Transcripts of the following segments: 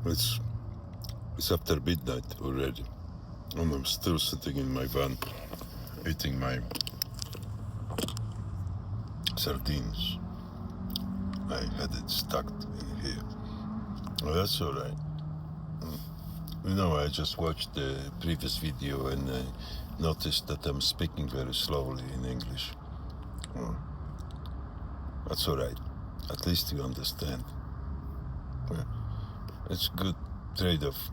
It's after midnight already, and I'm still sitting in my van, eating my sardines. I had it stuck in here. Oh, that's all right. You know, I just watched the previous video and I noticed that I'm speaking very slowly in English. Oh, that's all right. At least you understand. Yeah. It's a good trade-off.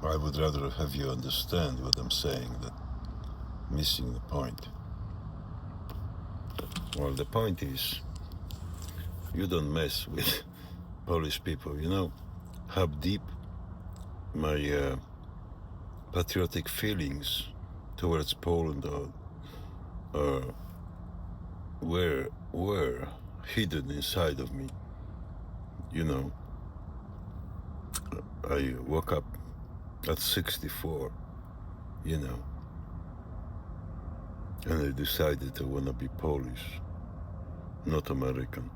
I would rather have you understand what I'm saying than missing the point. Well, the point is, you don't mess with Polish people. You know how deep my patriotic feelings towards Poland were hidden inside of me. You know, I woke up at 64, you know, and I decided I want to be Polish, not American.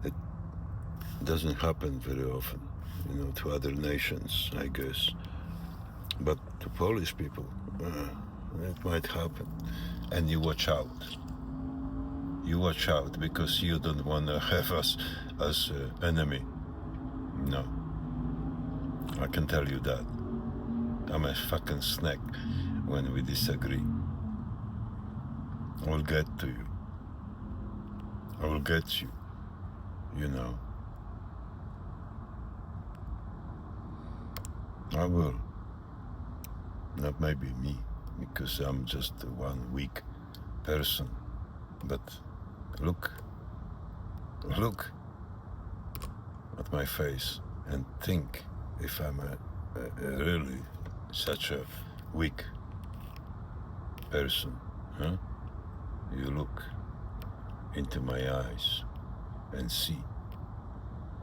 It doesn't happen very often, you know, to other nations, I guess. But to Polish people, it might happen. And you watch out. You watch out because you don't want to have us as enemy. No. I can tell you that. I'm a fucking snack when we disagree. I will get to you. I will get you, you know. I will. Not maybe me, because I'm just one weak person. But look at my face and think if I'm a really such a weak person, huh? You look into my eyes and see.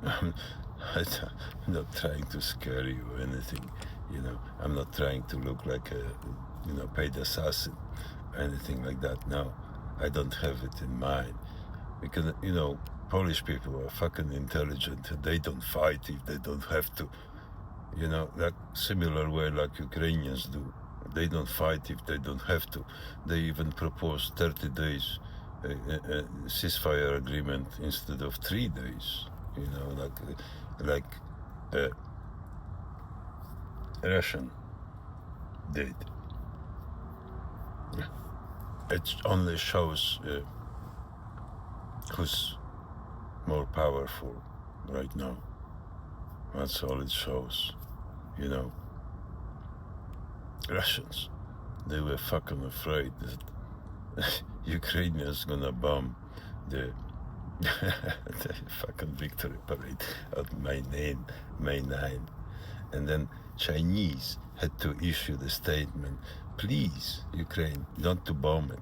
I'm not trying to scare you or anything, you know. I'm not trying to look like a, you know, paid assassin or anything like that. No, I don't have it in mind. Because, you know, Polish people are fucking intelligent. They don't fight if they don't have to. You know, like similar way like Ukrainians do. They don't fight if they don't have to. They even propose 30 days ceasefire agreement instead of 3 days. You know, like Russian did. It only shows who's more powerful right now. That's all it shows, you know. Russians, they were fucking afraid that Ukrainians gonna bomb the the fucking victory parade at May 9. And then Chinese had to issue the statement, please, Ukraine, not to bomb it,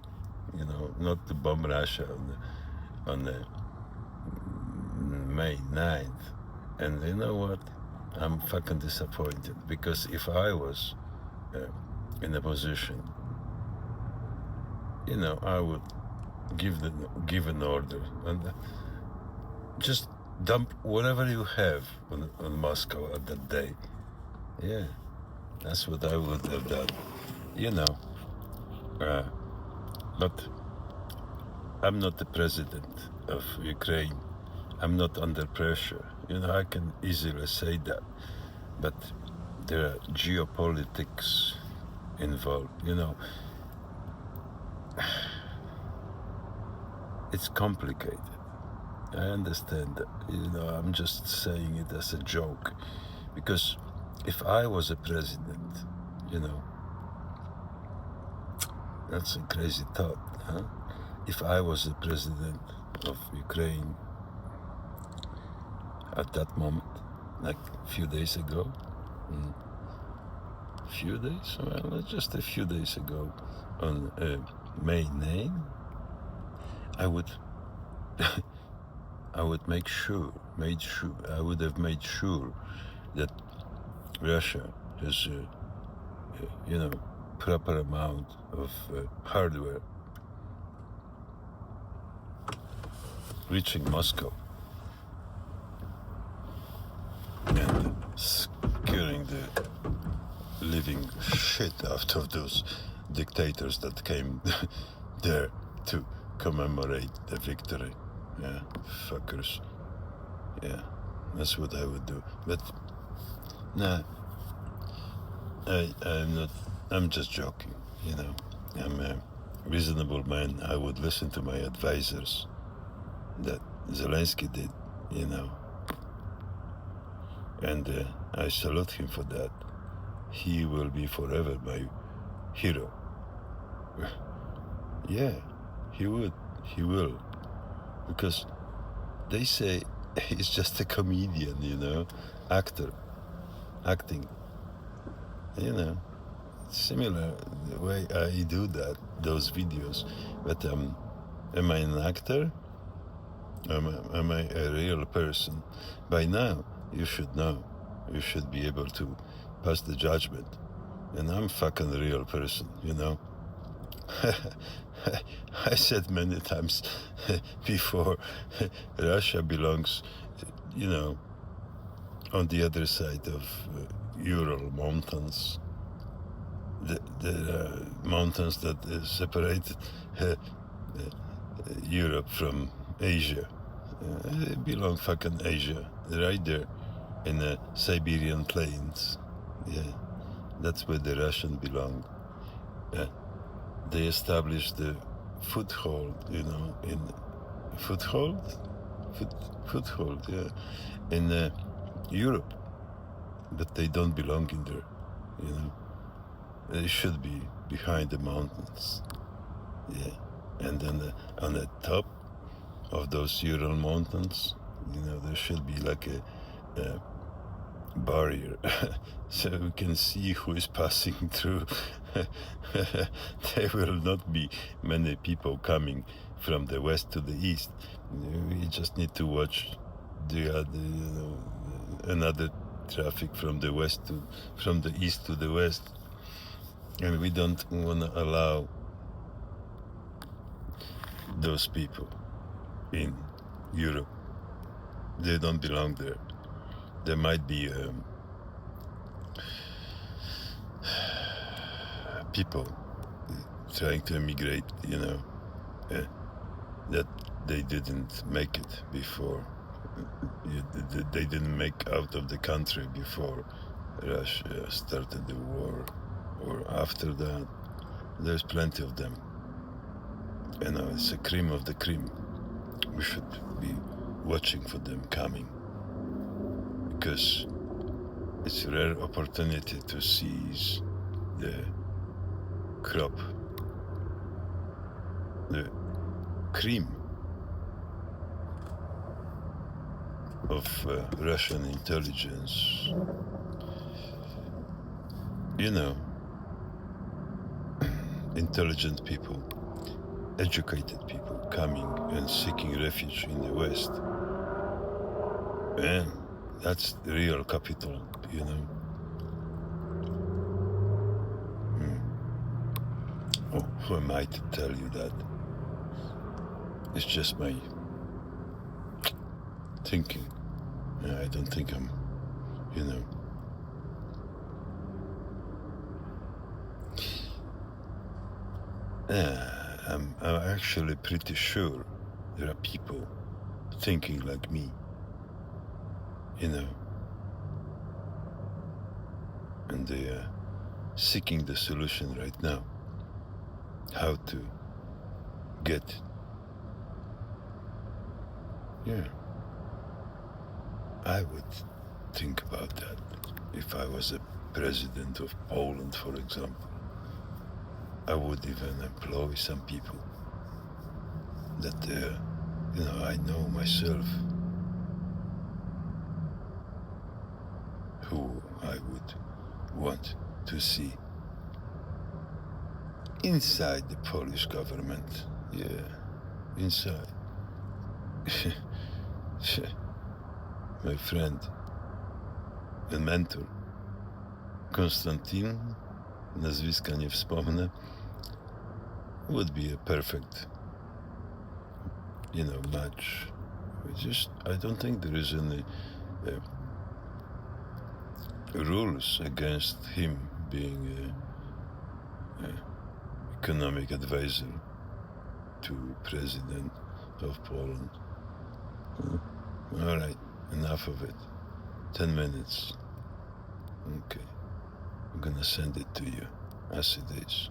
you know, not to bomb Russia on the May 9th. And you know what? I'm fucking disappointed, because if I was in a position, you know, I would give an order and just dump whatever you have on Moscow at that day. Yeah, that's what I would have done, you know. But I'm not the president of Ukraine. I'm not under pressure. You know, I can easily say that. But there are geopolitics involved, you know. It's complicated. I understand that, you know, I'm just saying it as a joke. Because if I was a president, you know, that's a crazy thought, huh? If I was the president of Ukraine at that moment, like a few days ago, few days, well, just a few days ago, on May 9, I would I would I would have made sure that Russia has you know, proper amount of hardware reaching Moscow. living shit out of those dictators that came there to commemorate the victory. Yeah, fuckers. Yeah, that's what I would do. But nah, I'm not. I'm just joking. You know, I'm a reasonable man. I would listen to my advisors that Zelensky did. You know, and I salute him for that. He will be forever my hero. Yeah, he would. He will. Because they say he's just a comedian, you know, actor, acting. You know, similar the way I do those videos. But am I an actor? Am I a real person? By now, you should know. You should be able to pass the judgment. And I'm fucking real person, you know. I said many times before, Russia belongs, you know, on the other side of Ural mountains. The mountains that separate Europe from Asia. They belong fucking Asia, right there in the Siberian plains. Yeah, that's where the Russians belong. They established the foothold, you know, in foothold, yeah, in Europe, but they don't belong in there, you know. They should be behind the mountains, yeah, and then on the top of those Ural mountains, you know, there should be like a barrier so we can see who is passing through. There will not be many people coming from the west to the east. We just need to watch the other, you know, another traffic from the east to the west, and we don't want to allow those people in Europe. They don't belong there. There might be people trying to immigrate, you know, that they didn't make it before. They didn't make out of the country before Russia started the war, or after that. There's plenty of them. You know, it's the cream of the cream. We should be watching for them coming, because it's a rare opportunity to seize the crop, the cream of Russian intelligence. You know, intelligent people, educated people coming and seeking refuge in the West. And that's the real capital, you know. Oh, who am I to tell you that? It's just my thinking. I don't think I'm, you know. I'm actually pretty sure there are people thinking like me, you know, and they are seeking the solution right now, how to get it. Yeah, I would think about that if I was a president of Poland, for example. I would even employ some people that, you know, I know myself, who I would want to see inside the Polish government. Yeah, inside. My friend and mentor, Konstantin, nazwiska nie wspomnę, would be a perfect, you know, match. I don't think there is any rules against him being an economic advisor to President of Poland. All right, enough of it. 10 minutes. Okay. I'm gonna send it to you as it is.